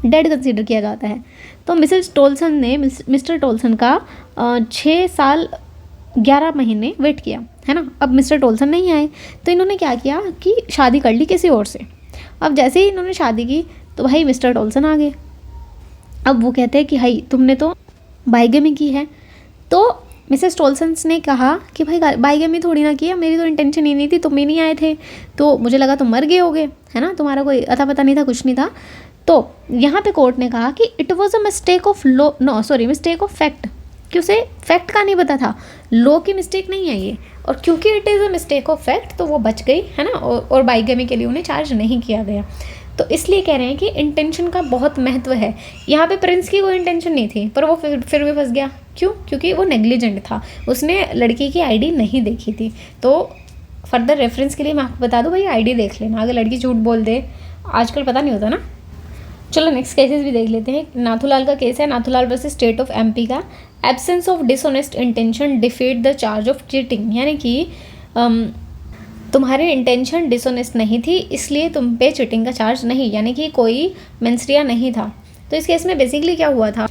डेड कंसीडर किया जाता है। तो मिसेस टोलसन ने मिस्टर टोलसन का 6 साल 11 महीने वेट किया, है ना। अब मिस्टर टोल्सन नहीं आए तो इन्होंने क्या किया कि शादी कर ली किसी और से। अब जैसे ही इन्होंने शादी की तो भाई मिस्टर टोल्सन आ गए। अब वो कहते हैं कि भाई तुमने तो बाइगेमी की है। तो मिसेस टोल्सन्स ने कहा कि भाई बाइगेमी थोड़ी ना किया, मेरी तो इंटेंशन ही नहीं थी, तुम ही नहीं आए थे तो मुझे लगा तुम मर गए होगे, है ना, तुम्हारा कोई अता पता नहीं था, कुछ नहीं था। तो यहाँ पे कोर्ट ने कहा कि it was a mistake of law, no sorry mistake of fact, कि उसे फैक्ट का नहीं पता था, लॉ की मिस्टेक नहीं है ये, और क्योंकि it is a mistake of fact तो वो बच गई, है ना, और बाइगेमी के लिए उन्हें चार्ज नहीं किया गया। तो इसलिए कह रहे हैं कि इंटेंशन का बहुत महत्व है। यहाँ पे प्रिंस की कोई इंटेंशन नहीं थी पर वो फिर भी फंस गया। क्यों? क्योंकि वो नेग्लिजेंट था, उसने लड़की की आईडी नहीं देखी थी। तो फर्दर रेफरेंस के लिए मैं आपको बता दूँ भाई आईडी देख लेना, अगर लड़की झूठ बोल दे, आजकल पता नहीं होता ना। चलो नेक्स्ट केसेस भी देख लेते हैं। नाथूलाल का केस है, Nathulal versus state of MP का। Absence of dishonest intention defeat the charge of cheating, यानी कि तुम्हारी इंटेंशन डिसऑनेस्ट नहीं थी इसलिए तुम पे चीटिंग का चार्ज नहीं, यानी कि कोई मेंस्ट्रुआ नहीं था। तो इस केस में बेसिकली क्या हुआ था,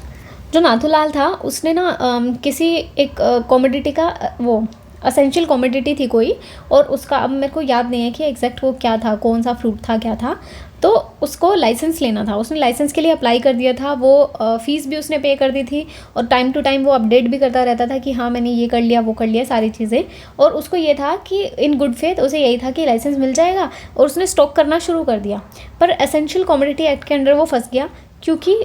जो नाथूलाल था उसने ना किसी एक कॉमोडिटी का वो असेंशियल कॉमोडिटी थी कोई, और उसका अब मेरे को याद नहीं है कि एग्जैक्ट वो क्या था, कौन सा फ्रूट था, क्या था। तो उसको लाइसेंस लेना था, उसने लाइसेंस के लिए अप्लाई कर दिया था, वो फ़ीस भी उसने पे कर दी थी, और टाइम टू टाइम वो अपडेट भी करता रहता था कि हाँ मैंने ये कर लिया वो कर लिया सारी चीज़ें। और उसको ये था कि इन गुड फेथ उसे यही था कि लाइसेंस मिल जाएगा, और उसने स्टॉक करना शुरू कर दिया। पर एसेंशियल कमोडिटी एक्ट के अंडर वो फंस गया क्योंकि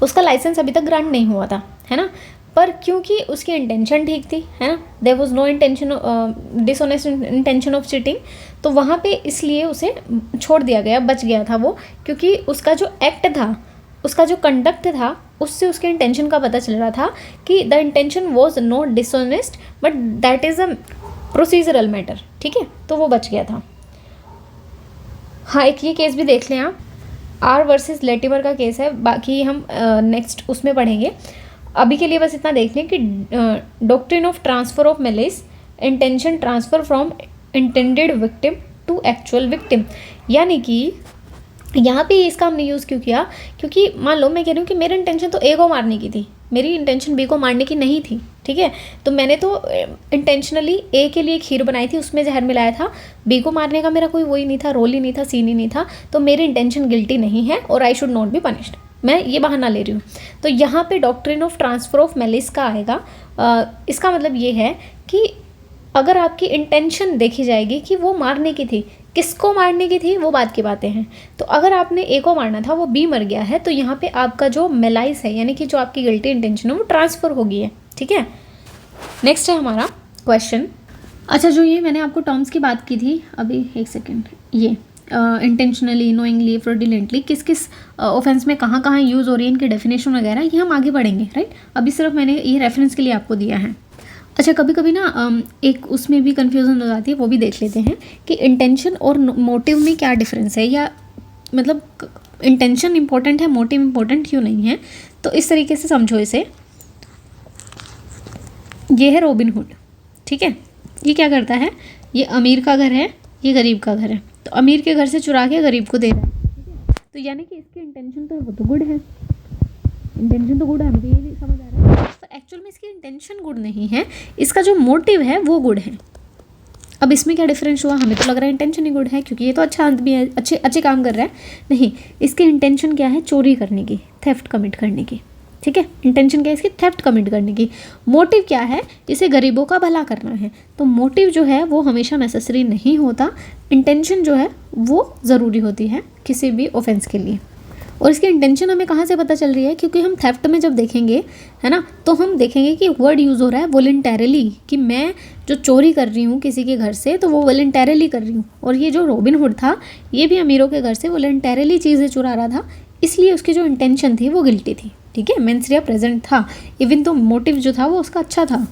उसका लाइसेंस अभी तक ग्रांट नहीं हुआ था, है ना। पर क्योंकि उसकी इंटेंशन ठीक थी, है ना, there was no intention dishonest intention of cheating, तो वहाँ पे इसलिए उसे छोड़ दिया गया, बच गया था वो, क्योंकि उसका जो एक्ट था, उसका जो कंडक्ट था, उससे उसके इंटेंशन का पता चल रहा था कि the intention was not dishonest but that is a procedural matter, ठीक है, तो वो बच गया था। हाँ, एक ये केस भी देख लें आप, आर वर्सेस लेटिवर का केस है, बाकी हम नेक्स्ट उसमें पढ़ेंगे। अभी के लिए बस इतना देख लें कि doctrine of transfer of malice, intention transfer from intended victim to actual victim, यानी कि यहाँ पे इसका हमने यूज़ क्यों किया, क्योंकि मान लो मैं कह रही हूँ कि मेरी इंटेंशन तो ए को मारने की थी, मेरी इंटेंशन बी को मारने की नहीं थी, ठीक है, तो मैंने तो इंटेंशनली ए के लिए खीर बनाई थी, उसमें जहर मिलाया था, बी को मारने का मेरा कोई वही नहीं था, रोल ही नहीं था, सीन ही नहीं था, तो मेरी इंटेंशन गिल्टी नहीं है और I should not be punished, मैं ये बहाना ले रही हूँ। तो यहाँ पे doctrine of transfer of malice का आएगा। इसका मतलब ये है कि अगर आपकी इंटेंशन देखी जाएगी कि वो मारने की थी, किसको मारने की थी वो बात की बातें हैं, तो अगर आपने ए को मारना था, वो बी मर गया है, तो यहाँ पे आपका जो मेलाइस है, यानी कि जो आपकी गिल्टी इंटेंशन है वो ट्रांसफ़र हो गई है, ठीक है। नेक्स्ट है हमारा क्वेश्चन। अच्छा, जो ये मैंने आपको टर्म्स की बात की थी अभी, एक सेकेंड, ये इंटेंशनली, नोइंगली, फ्रॉडुलेंटली किस किस ऑफेंस में कहाँ कहाँ यूज़ हो रही है, इनके डेफिनेशन वगैरह ये हम आगे पढ़ेंगे, राइट। अभी सिर्फ मैंने ये रेफरेंस के लिए आपको दिया है। अच्छा, कभी कभी ना एक उसमें भी कन्फ्यूज़न हो जाती है, वो भी देख लेते हैं कि इंटेंशन और मोटिव में क्या डिफरेंस है, या मतलब इंटेंशन इंपॉर्टेंट है, मोटिव इंपॉर्टेंट क्यों नहीं है। तो इस तरीके से समझो इसे, ये है रॉबिन हुड, ठीक है, ये क्या करता है, ये अमीर का घर है, ये गरीब का घर है, तो अमीर के घर से चुरा के गरीब को दे रहा है, ठीक है, तो यानी कि इसकी इंटेंशन तो वो तो गुड है, इंटेंशन तो गुड है, मुझे ये समझ आ रहा है, पर एक्चुअल में इसकी इंटेंशन गुड नहीं है, इसका जो मोटिव है वो गुड है। अब इसमें क्या डिफरेंस हुआ, हमें तो लग रहा है इंटेंशन ही गुड है क्योंकि ये तो अच्छा आदमी है, अच्छे काम कर रहा है, नहीं, इसकी इंटेंशन क्या है, चोरी करने की, थेफ्ट कमिट करने की, ठीक है, इंटेंशन क्या है इसकी, थेफ्ट कमिट करने की। मोटिव क्या है, इसे गरीबों का भला करना है, तो मोटिव जो है वो हमेशा नेसेसरी नहीं होता, इंटेंशन जो है वो ज़रूरी होती है किसी भी ऑफेंस के लिए। और इसकी इंटेंशन हमें कहाँ से पता चल रही है, क्योंकि हम थेफ्ट में जब देखेंगे, है ना, तो हम देखेंगे कि वर्ड यूज़ हो रहा है वॉलंटरीली, कि मैं जो चोरी कर रही हूँ किसी के घर से तो वो वॉलंटरीली कर रही हूँ, और ये जो रॉबिन हुड था ये भी अमीरों के घर से वॉलंटरीली चीज़ें चुरा रहा था, इसलिए उसकी जो इंटेंशन थी वो गिल्टी थी, ठीक है, मेंस्ट्रुआ प्रेजेंट था, इवन तो मोटिव जो था वो उसका अच्छा था।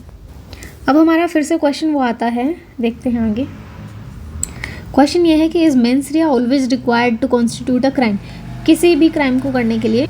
अब हमारा फिर से क्वेश्चन वो आता है, देखते हैं आगे। क्वेश्चन ये है कि is mens rea always required to constitute a crime, किसी भी क्राइम को करने के लिए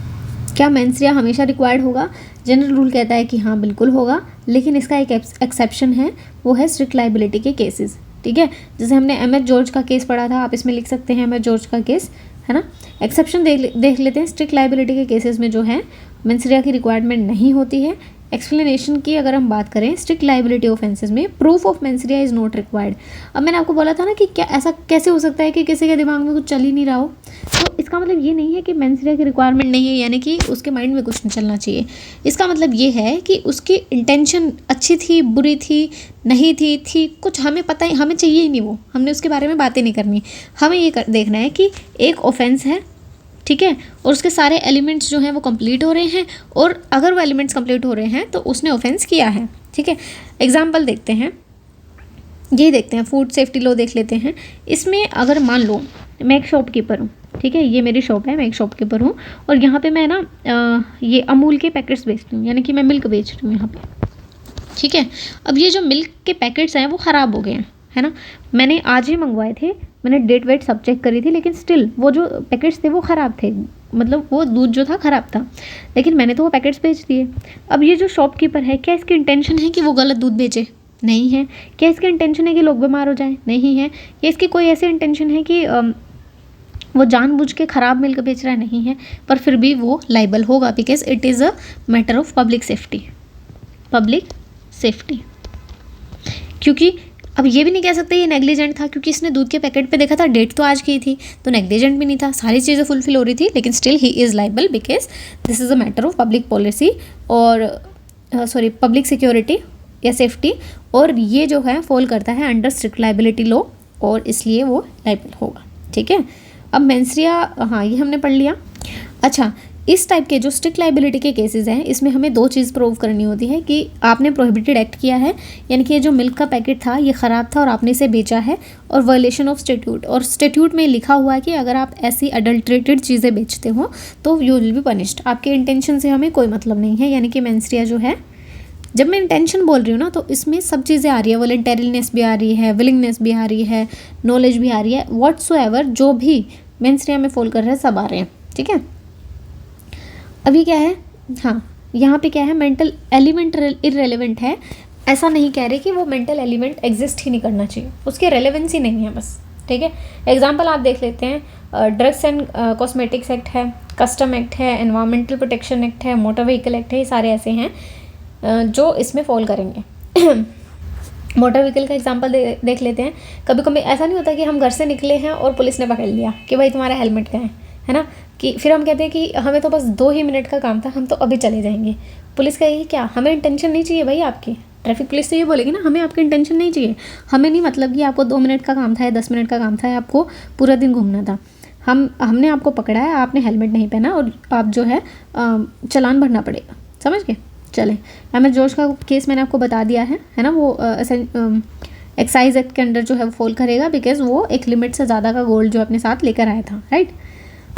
क्या मेंस्ट्रुआ हमेशा रिक्वायर्ड होगा। जनरल रूल कहता है कि हाँ बिल्कुल होगा, लेकिन इसका एक एक्सेप्शन है, वो है स्ट्रिक्ट लाइबिलिटी के केसेस, ठीक है, जैसे हमने एम एच जॉर्ज का केस पढ़ा था, आप इसमें लिख सकते हैं एम एच जॉर्ज का केस, है ना। एक्सेप्शन देख लेते हैं, स्ट्रिक्ट लाइबिलिटी के केसेस में जो है मेंस्ट्रुआ की रिक्वायरमेंट नहीं होती है, एक्सप्लेनेशन की अगर हम बात करें स्ट्रिक्ट लाइबिलिटी ऑफेंसेस में proof of mens rea is not required. अब मैंने आपको बोला था ना कि क्या ऐसा कैसे हो सकता है कि किसी के दिमाग में कुछ चल ही नहीं रहा हो, तो इसका मतलब ये नहीं है कि मेंस्ट्रुआ की रिक्वायरमेंट नहीं है, यानी कि उसके माइंड में कुछ नहीं चलना चाहिए। इसका मतलब ये है कि उसकी इंटेंशन अच्छी थी, बुरी थी, नहीं थी कुछ हमें पता ही, हमें चाहिए ही नहीं, वो हमने उसके बारे में बातें नहीं करनी। हमें ये देखना है कि एक ऑफेंस है, ठीक है, और उसके सारे एलिमेंट्स जो हैं वो कंप्लीट हो रहे हैं, और अगर वो एलिमेंट्स कंप्लीट हो रहे हैं तो उसने ऑफेंस किया है, ठीक है। एग्जांपल देखते हैं, यही देखते हैं, फूड सेफ्टी लॉ देख लेते हैं। इसमें अगर मान लो मैं एक शॉपकीपर हूँ, ठीक है, ये मेरी शॉप है, मैं एक शॉपकीपर हूँ, और यहाँ पे मैं ना ये अमूल के पैकेट्स बेचती हूँ, यानी कि मैं मिल्क बेच रही हूँ यहाँ पे, ठीक है। अब ये जो मिल्क के पैकेट्स हैं वो ख़राब हो गए हैं, है ना, मैंने आज ही मंगवाए थे, मैंने डेट वेट सब चेक करी थी, लेकिन स्टिल वो जो पैकेट्स थे वो ख़राब थे, मतलब वो दूध जो था ख़राब था, लेकिन मैंने तो वो पैकेट्स बेच दिए। अब ये जो शॉपकीपर है, क्या इसकी इंटेंशन है कि वो गलत दूध बेचे? नहीं है। क्या इसकी इंटेंशन है कि लोग बीमार हो जाएं? नहीं है। क्या इसकी कोई ऐसी इंटेंशन है कि वो जानबूझ के ख़राब मिल्क बेच रहा है? नहीं है। पर फिर भी वो लाइबल होगा, because it is a matter of public safety. क्योंकि अब ये भी नहीं कह सकते ये नेग्लिजेंट था, क्योंकि इसने दूध के पैकेट पे देखा था डेट तो आज की थी, तो नेग्लिजेंट भी नहीं था, सारी चीज़ें फुलफिल हो रही थी, लेकिन still he is liable because this is a matter of public policy और पब्लिक सिक्योरिटी या सेफ्टी, और ये जो है फॉल करता है अंडर स्ट्रिक्ट लाइबिलिटी लॉ, और इसलिए वो लाइबल होगा, ठीक है। अब मेंस्ट्रुआ, हाँ ये हमने पढ़ लिया। अच्छा, इस टाइप के जो स्ट्रिक्ट लाइबिलिटी के केसेस हैं, इसमें हमें दो चीज़ प्रूव करनी होती है कि आपने प्रोहिबिटेड एक्ट किया है, यानी कि ये जो मिल्क का पैकेट था ये ख़राब था और आपने इसे बेचा है, और वायलेशन ऑफ स्टैट्यूट, और स्टैट्यूट में लिखा हुआ है कि अगर आप ऐसी अडल्ट्रेटेड चीज़ें बेचते हो तो यू विल बी पनिश्ड। आपके इंटेंशन से हमें कोई मतलब नहीं है, यानी कि मेंस्ट्रुआ जो है, जब मैं इंटेंशन बोल रही हूँ ना, तो इसमें सब चीज़ें आ रही है, वॉलंटरीनेस भी आ रही है, विलिंगनेस भी आ रही है, नॉलेज भी आ रही है, व्हाट्सोएवर जो भी मेंस्ट्रुआ में फॉल कर रहे हैं सब आ रहे हैं, ठीक है। अभी क्या है, हाँ यहाँ पे क्या है, मेंटल एलिमेंट इररेलेवेंट है, ऐसा नहीं कह रहे कि वो मेंटल एलिमेंट एग्जिस्ट ही नहीं करना चाहिए, उसकी रेलेवेंसी नहीं है बस, ठीक है। एग्जांपल आप देख लेते हैं, ड्रग्स एंड कॉस्मेटिक्स एक्ट है, कस्टम एक्ट है, एनवायरमेंटल प्रोटेक्शन एक्ट है, मोटर व्हीकल एक्ट है, ये सारे ऐसे हैं जो इसमें फॉल करेंगे। मोटर व्हीकल का एग्जांपल देख लेते हैं। कभी कभी ऐसा नहीं होता कि हम घर से निकले हैं और पुलिस ने पकड़ लिया कि भाई तुम्हारा हेलमेट कहाँ है ना, कि फिर हम कहते हैं कि हमें तो बस 2 ही मिनट का काम था, हम तो अभी चले जाएंगे। पुलिस कहेगी क्या, हमें इंटेंशन नहीं चाहिए भाई आपकी, ट्रैफिक पुलिस तो ये बोलेगी ना, हमें आपकी इंटेंशन नहीं चाहिए, हमें नहीं मतलब कि आपको 2 मिनट का काम था या 10 मिनट का काम था या आपको पूरा दिन घूमना था, हमने आपको पकड़ा है, आपने हेलमेट नहीं पहना और आप जो है चालान भरना पड़ेगा, समझ गए। चले, अहमद जोश का केस मैंने आपको बता दिया है ना, वो एक्साइज एक्ट के अंडर जो है वो फॉल करेगा, बिकॉज वो एक लिमिट से ज़्यादा का गोल्ड जो अपने साथ लेकर आया था, राइट।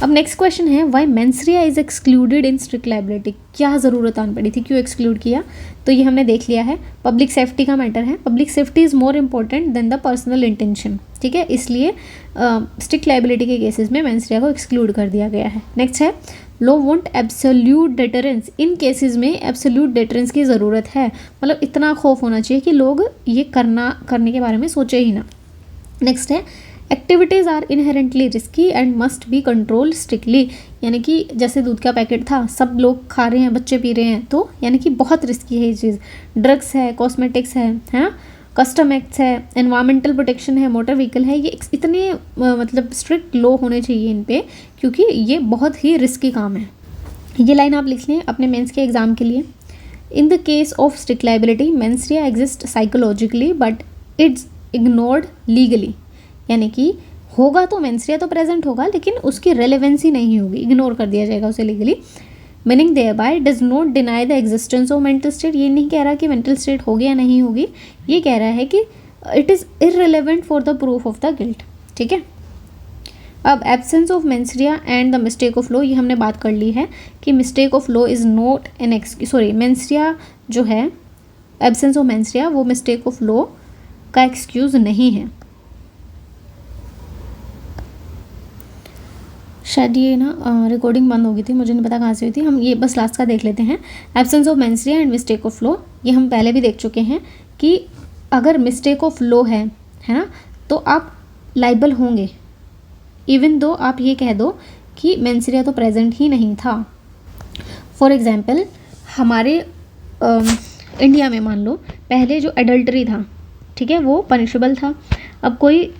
अब नेक्स्ट क्वेश्चन है, why mens rea is excluded in strict liability, क्या ज़रूरत आन पड़ी थी, क्यों एक्सक्लूड किया, तो ये हमने देख लिया है, पब्लिक सेफ्टी का मैटर है, public safety is more important than the personal intention, ठीक है, इसलिए स्ट्रिक्ट लाइबिलिटी के केसेस में मेंस्ट्रुआ को एक्सक्लूड कर दिया गया है। नेक्स्ट है, लो वॉन्ट एब्सोल्यूट डेटरेंस, इन केसेस में एब्सोल्यूट डेटरेंस की ज़रूरत है, मतलब इतना खौफ होना चाहिए कि लोग ये करने के बारे में सोचे ही ना। नेक्स्ट है, activities are inherently risky and must be control strictly, यानी कि जैसे दूध का पैकेट था, सब लोग खा रहे हैं, बच्चे पी रहे हैं, तो यानी कि बहुत रिस्की है ये चीज़। ड्रग्स है, कॉस्मेटिक्स है ना, कस्टम एक्ट्स है, एनवायरमेंटल प्रोटेक्शन है, मोटर व्हीकल है, ये इतने मतलब स्ट्रिक्ट लॉ होने चाहिए इन पे, क्योंकि ये बहुत ही रिस्की काम है। ये लाइन आप लिख लें अपने मेंस के एग्ज़ाम के लिए। In the case of strict liability mens rea exist psychologically but it's ignored legally, यानी कि होगा तो मेंस्ट्रुआ तो प्रेजेंट होगा, लेकिन उसकी रेलेवेंसी नहीं होगी, इग्नोर कर दिया जाएगा उसे legally. Meaning thereby does not deny the existence of mental state, ये नहीं कह रहा कि मेंटल स्टेट होगी या नहीं होगी, ये कह रहा है कि it is irrelevant for the proof of the guilt, ठीक है। अब absence of mens rea and the mistake of law, ये हमने बात कर ली है कि mistake of law is not an mens rea जो है, एब्सेंस ऑफ मेंस्ट्रुआ वो मिस्टेक ऑफ लॉ का एक्सक्यूज़ नहीं है। शायद ये ना रिकॉर्डिंग बंद हो गई थी, मुझे नहीं पता कहाँ से हुई थी, हम ये बस लास्ट का देख लेते हैं। Absence of mens rea and mistake of law, ये हम पहले भी देख चुके हैं कि अगर मिस्टेक ऑफ लॉ है ना, तो आप लाइबल होंगे, इवन दो आप ये कह दो कि मेंस्ट्रुआ तो प्रेजेंट ही नहीं था। फॉर एग्जांपल, हमारे इंडिया में मान लो पहले जो एडल्ट्री था, ठीक है, वो पनिशेबल था। अब कोई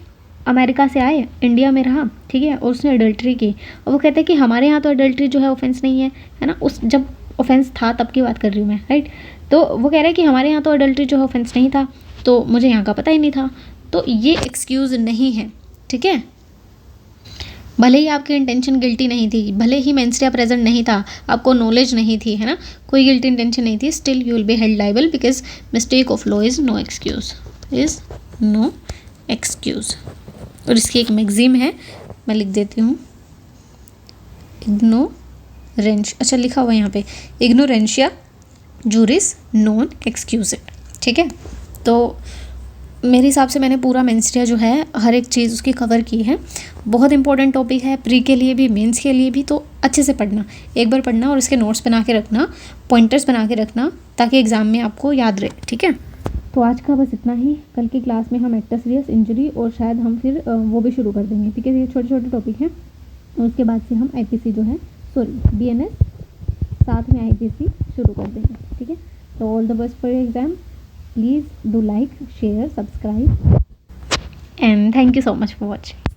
अमेरिका से आए, इंडिया में रहा, ठीक है, और उसने एडल्ट्री की, और वो कहते हैं कि हमारे यहाँ तो एडल्ट्री जो है ऑफेंस नहीं है ना, उस जब ऑफेंस था तब की बात कर रही हूँ मैं, राइट। तो वो कह रहा है कि हमारे यहाँ तो एडल्ट्री जो है ऑफेंस नहीं था, तो मुझे यहाँ का पता ही नहीं था। तो ये एक्सक्यूज़ नहीं है, ठीक है। भले ही आपकी इंटेंशन गिल्टी नहीं थी, भले ही मेंस्ट्रुआ प्रेजेंट नहीं था, आपको नॉलेज नहीं थी, है ना, कोई गिल्टी इंटेंशन नहीं थी, still you will be held liable because mistake of law is no excuse, is no excuse. और इसकी एक मैगजीम है, मैं लिख देती हूँ, इग्नोरेंस, अच्छा लिखा हुआ है यहाँ पे, इग्नोरेंशिया जूरिस नॉन एक्सक्यूजेड, ठीक है। तो मेरे हिसाब से मैंने पूरा मेंस्ट्रुआ जो है हर एक चीज़ उसकी कवर की है। बहुत इंपॉर्टेंट टॉपिक है, प्री के लिए भी मेंस के लिए भी, तो अच्छे से पढ़ना, एक बार पढ़ना और इसके नोट्स बना के रखना, पॉइंटर्स बना के रखना, ताकि एग्ज़ाम में आपको याद रहे, ठीक है। तो आज का बस इतना ही। कल की क्लास में हम एक्टा सीरियस, इंजरी और शायद हम फिर वो भी शुरू कर देंगे, ठीक है। ये छोटे छोटे टॉपिक हैं, और उसके बाद से हम IPC जो है, सॉरी BNS, साथ में IPC शुरू कर देंगे, ठीक है। तो all the best for your exam. Please do like, share, subscribe, and thank you so much for watching.